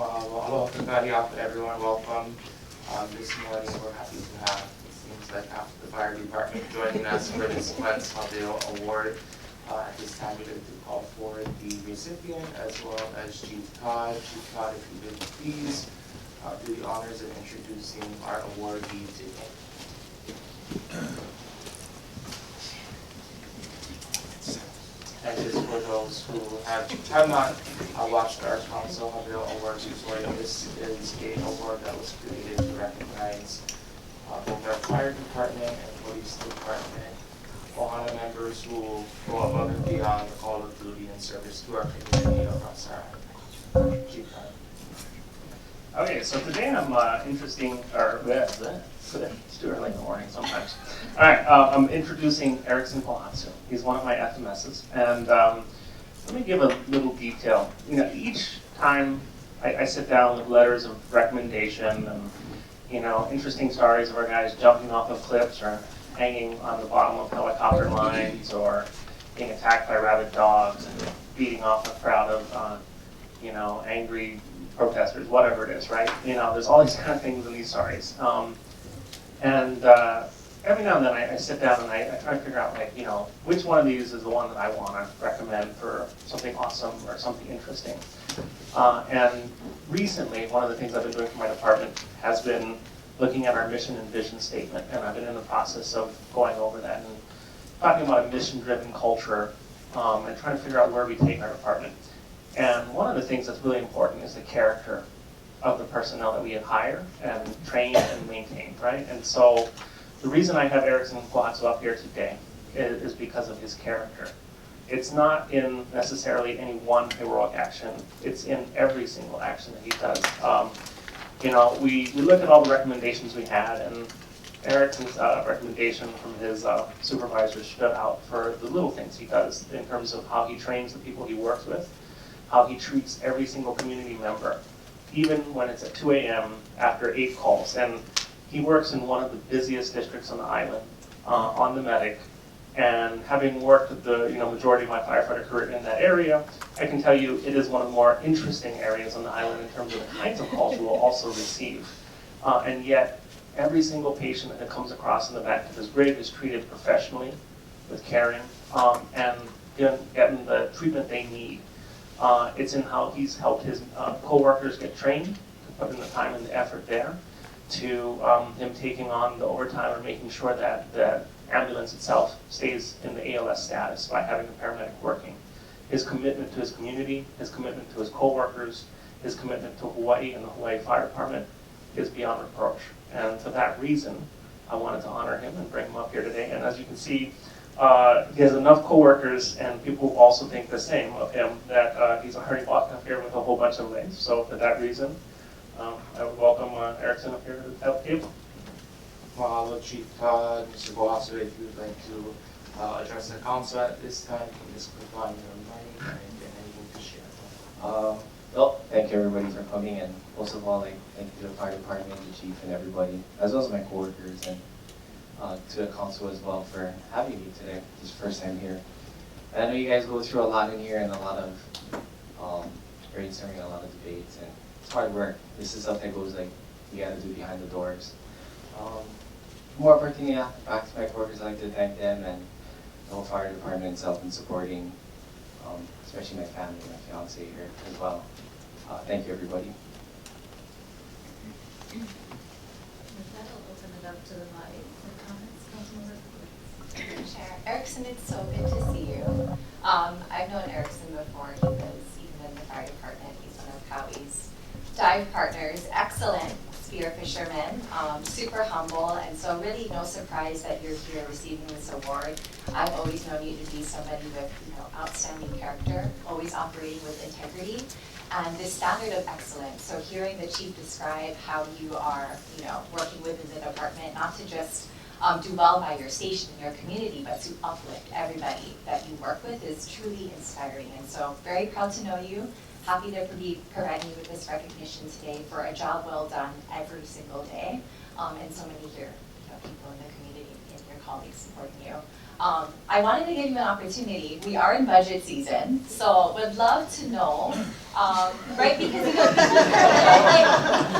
Aloha kakariaka, everyone. Welcome. This morning we're happy to have, it seems like half the fire department joining us for this month's Haweo Award. At this time we'd like to call for the recipient as well as Chief Todd. Chief Todd, if you would please do the honors of introducing our awardee today. And just for those who have not watched our Council Haweo Awards before, this is an award that was created to recognize both our fire department and police department, Ohana members who go above and beyond the call of duty and service to our community across our Chief. Okay, so today I'm it's too early in the morning sometimes. All right, I'm introducing Ericksen Kohatsu. He's one of my FMSs, and let me give a little detail. You know, each time I sit down with letters of recommendation and, you know, interesting stories of our guys jumping off of cliffs or hanging on the bottom of helicopter lines or being attacked by rabid dogs and beating off a crowd of, you know, angry protesters, whatever it is, right? You know, there's all these kind of things in these stories. Every now and then I sit down and I try to figure out, like, you know, which one of these is the one that I want to recommend for something awesome or something interesting. And recently, one of the things I've been doing for my department has been looking at our mission and vision statement, and I've been in the process of going over that and talking about a mission-driven culture and trying to figure out where we take our department. And one of the things that's really important is the character of the personnel that we hire and train and maintain, right? And so the reason I have Ericksen Kohatsu up here today is because of his character. It's not in necessarily any one heroic action. It's in every single action that he does. You know, we look at all the recommendations we had, and Ericksen's recommendation from his supervisors stood out for the little things he does in terms of how he trains the people he works with, how he treats every single community member, even when it's at 2 a.m. after 8 calls. And he works in one of the busiest districts on the island, on the medic. And having worked with the majority of my firefighter career in that area, I can tell you it is one of the more interesting areas on the island in terms of the kinds of calls you will also receive. And yet, every single patient that comes across in the back of his grave is treated professionally, with caring, and getting the treatment they need. It's in how he's helped his co-workers get trained, to put in the time and the effort there, to him taking on the overtime or making sure that the ambulance itself stays in the ALS status by having a paramedic working. His commitment to his community, his commitment to his co-workers, his commitment to Hawaii and the Hawaii Fire Department is beyond reproach. And for that reason, I wanted to honor him and bring him up here today. And as you can see, he has enough co-workers and people who also think the same of him that he's already walked up here with a whole bunch of legs. So for that reason, I would welcome Ericksen up here to the table. Mahalo, Chief Todd. Mr. Kohatsu, if you would like to address the council at this time, can you just click on your mic and anything to share? Well, thank you everybody for coming, and most of all, thank you to the fire department, the chief, and everybody, as well as my coworkers, and to the council as well for having me today. This is the first time here. And I know you guys go through a lot in here and a lot of brainstorming, a lot of debates, and it's hard work. This is stuff that goes like you gotta do behind the doors. More opportunity back to my coworkers, I'd like to thank them and the whole fire department itself in supporting, especially my family, my fiance here as well. Thank you, everybody. With that, I'll open it up to the body for comments. Councilmember. Chair. Ericksen, it's so good to see you. I've known Ericksen before. He was even in the fire department. He's one of Howie's dive partners. Excellent spear fisherman, super humble, and so really no surprise that you're here receiving this award. I've always known you to be somebody with outstanding character, always operating with integrity, and this standard of excellence. So hearing the chief describe how you are, working within the department, not to just do well by your station and your community, but to uplift everybody that you work with is truly inspiring. And so very proud to know you. Happy to be providing you with this recognition today for a job well done every single day, and so many here, people in the community and your colleagues supporting you. I wanted to give you an opportunity. We are in budget season, so would love to know, right? Because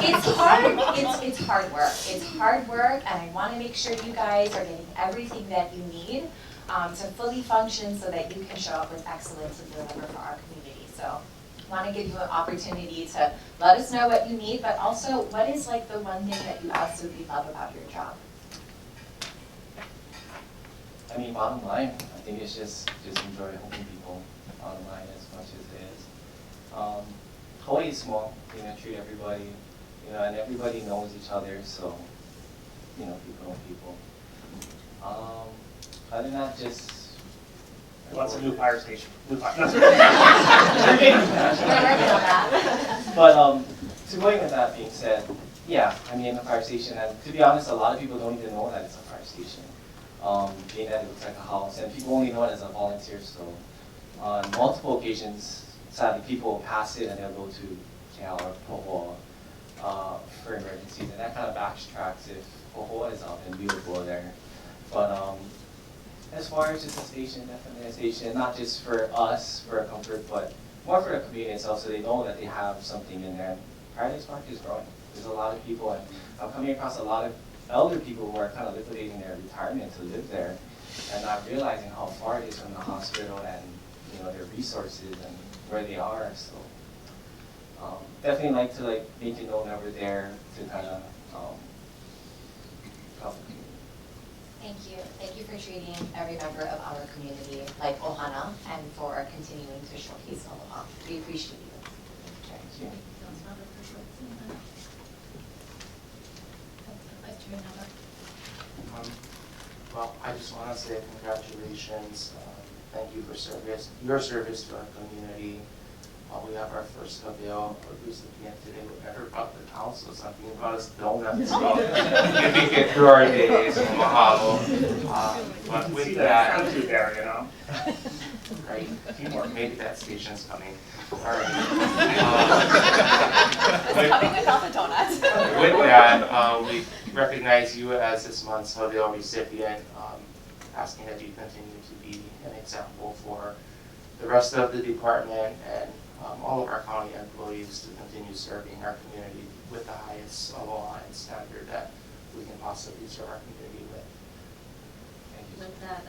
It's hard. It's hard work. It's hard work, and I want to make sure you guys are getting everything that you need to fully function, so that you can show up with excellence and deliver for our community. So, I want to give you an opportunity to let us know what you need, but also what is like the one thing that you absolutely love about your job. I mean, bottom line, I think it's just enjoy helping people. Bottom line, as much as it is. Hawaii is small. Treat everybody, and everybody knows each other. So, people know people. Other than that, just. What's a new fire station? New fire. But to going with that being said, yeah, I mean, the fire station, and to be honest, a lot of people don't even know that it's a fire station. Being that it looks like a house, and people only know it as a volunteer. So on multiple occasions, sadly, people pass it and they'll go to Cal or Pohoa for emergencies, and that kind of backtracks if Pohoa is up, and we would go there. But as far as just a station, definitely a station, not just for us, for our comfort, but more for the community itself, so they know that they have something in there. Paradise Park is growing. There's a lot of people, and I'm coming across a lot of elder people who are kind of liquidating their retirement to live there, and not realizing how far it is from the hospital and their resources and where they are. So definitely like to make it known that we're there to kind of help the community. Thank you for treating every member of our community like Ohana, and for continuing to showcase aloha. We appreciate you. Thank you. Well, I just want to say congratulations. Thank you for your service to our community. We have our first Hāweo recipient today. We never brought the council something about us donuts. So we get through our days. So mahalo. But with that, there, right? Or maybe that station's coming. All right. It's coming without the donuts. With that, we recognize you as this month's Hāweo recipient, asking that you continue to be an example for the rest of the department and all of our county employees to continue serving our community with the highest aloha and standard that we can possibly serve our community with. Thank you. With that,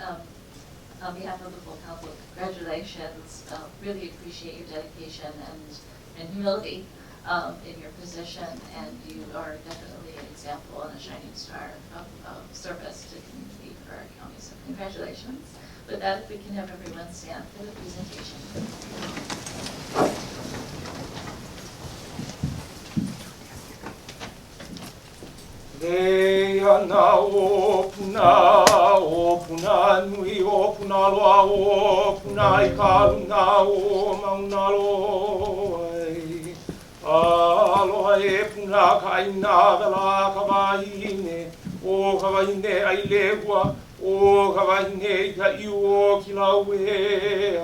on behalf of the full council, congratulations. Really appreciate your dedication and humility in your position, and you are definitely an example and a shining star of service to the community for our county. So congratulations. With that, if we can have everyone stand for the presentation. Leia na o puna nui o puna loa o puna I kalu na o mauna loai. Aloha e puna kaina vela ka wahine, o ka wahine ai lehua, o ka wahine I ka iu o ki lau ea.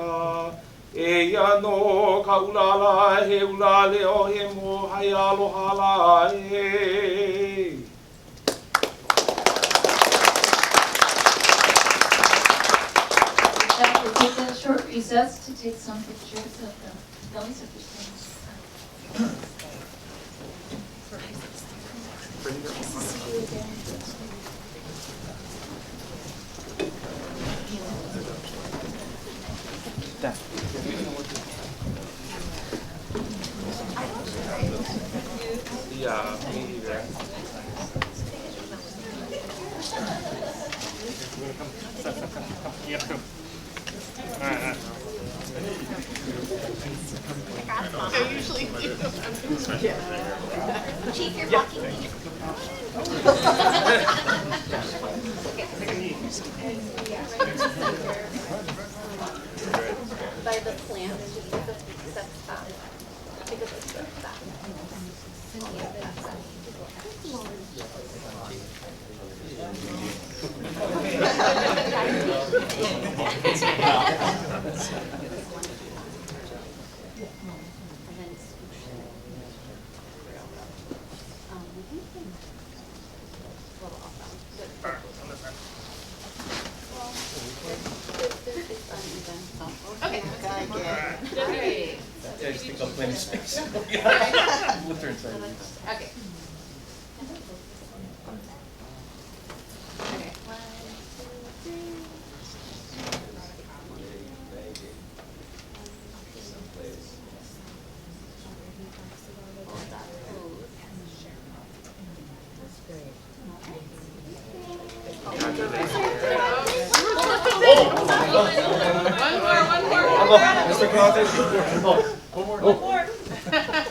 E ia no ka ulala he ulale o he mo hai aloha la e. We'll take a short recess to take some pictures of the bellies of the Yeah, me either. I usually do. Chief, you're blocking me. By the plant, that's fine. Because it's so fast. Okay. Great. I just think I'm playing space. Okay. Okay. 1, 2, 3. Mr. Kohatsu. One more.